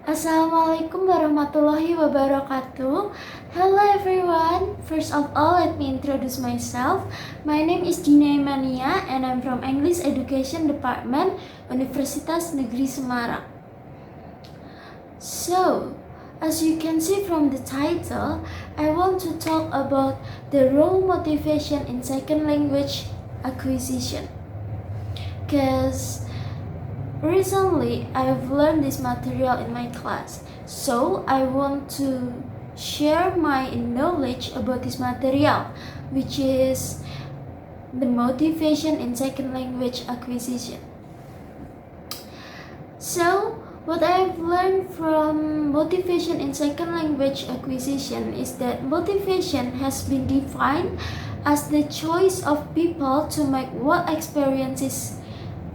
Assalamualaikum warahmatullahi wabarakatuh. Hello everyone. First of all, let me introduce myself. My name is Dina Mania and I'm from English Education Department, Universitas Negeri Semarang. So, as you can see from the title, I want to talk about the role motivation in second language acquisition. Because recently, I've learned this material in my class, so I want to share my knowledge about this material, which is the motivation in second language acquisition. So, what I've learned from motivation in second language acquisition is that motivation has been defined as the choice of people to make what experiences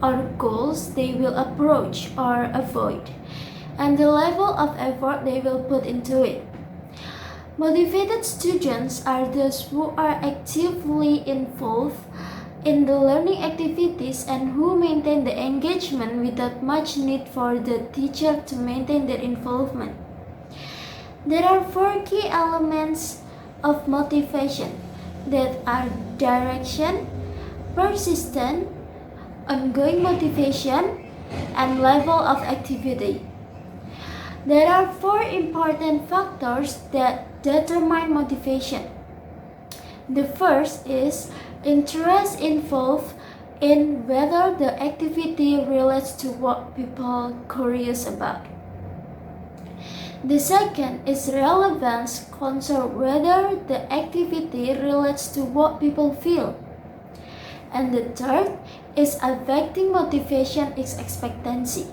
or goals they will approach or avoid, and the level of effort they will put into it. Motivated students are those who are actively involved in the learning activities and who maintain the engagement without much need for the teacher to maintain their involvement. There are 4 key elements of motivation that are direction, persistence, ongoing motivation, and level of activity. There are 4 important factors that determine motivation. The first is interest involved in whether the activity relates to what people are curious about. The second is relevance, concern whether the activity relates to what people feel. And the third is affecting motivation is expectancy.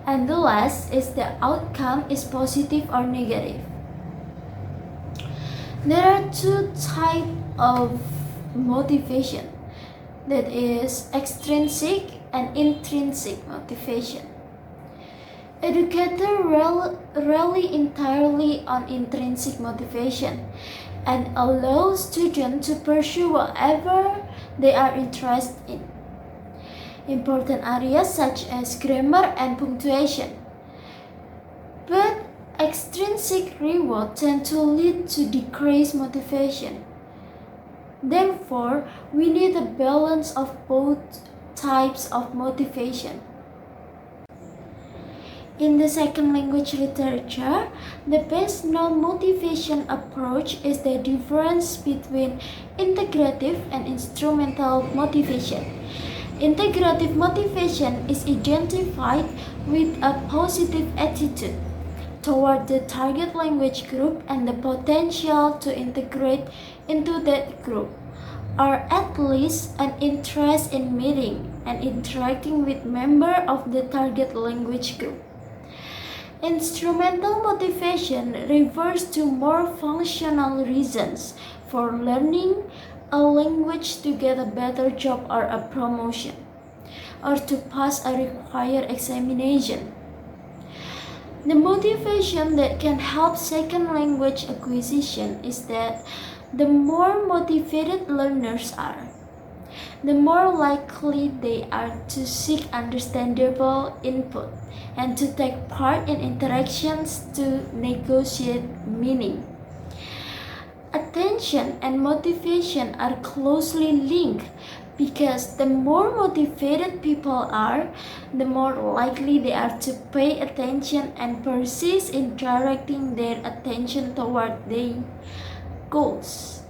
And the last is the outcome is positive or negative. There are 2 types of motivation, that is extrinsic and intrinsic motivation. Educators rely entirely on intrinsic motivation and allow students to pursue whatever they are interested in. Important areas such as grammar and punctuation. But extrinsic reward tend to lead to decreased motivation. Therefore, we need a balance of both types of motivation. In the second language literature, the best known motivation approach is the difference between integrative and instrumental motivation. Integrative motivation is identified with a positive attitude toward the target language group and the potential to integrate into that group, or at least an interest in meeting and interacting with members of the target language group. Instrumental motivation refers to more functional reasons for learning a language to get a better job or a promotion, or to pass a required examination. The motivation that can help second language acquisition is that the more motivated learners are, the more likely they are to seek understandable input and to take part in interactions to negotiate meaning. Attention and motivation are closely linked because the more motivated people are, the more likely they are to pay attention and persist in directing their attention toward their goals.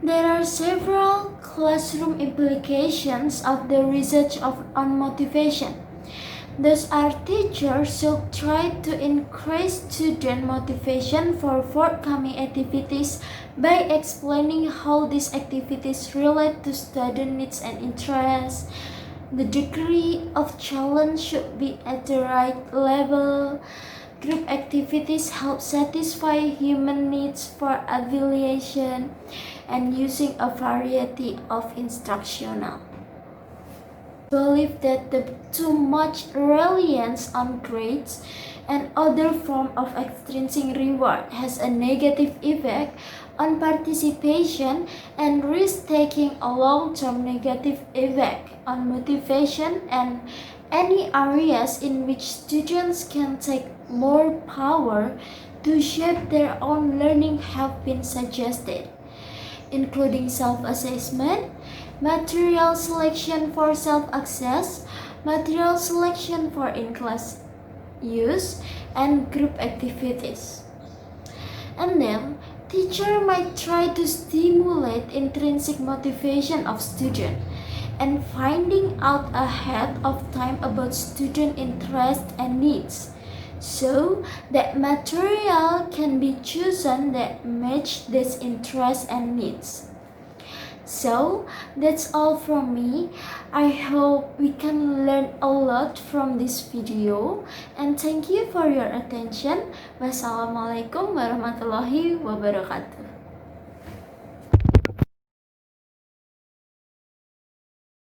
There are several classroom implications of the research on motivation. Thus, our teachers should try to increase student motivation for forthcoming activities by explaining how these activities relate to student needs and interests. The degree of challenge should be at the right level. Group activities help satisfy human needs for evaluation and using a variety of instructional. Believe that the too much reliance on grades and other form of extrinsic reward has a negative effect on participation and risk taking a long-term negative effect on motivation and Any areas in which students can take more power to shape their own learning have been suggested, including self-assessment, material selection for self-access, material selection for in-class use, and group activities. And then, teacher might try to stimulate intrinsic motivation of student and finding out ahead of time about student interest and needs, so that material can be chosen that match this interest and needs. So that's all from me. I hope we can learn a lot from this video, and thank you for your attention. Wassalamualaikum warahmatullahi wabarakatuh.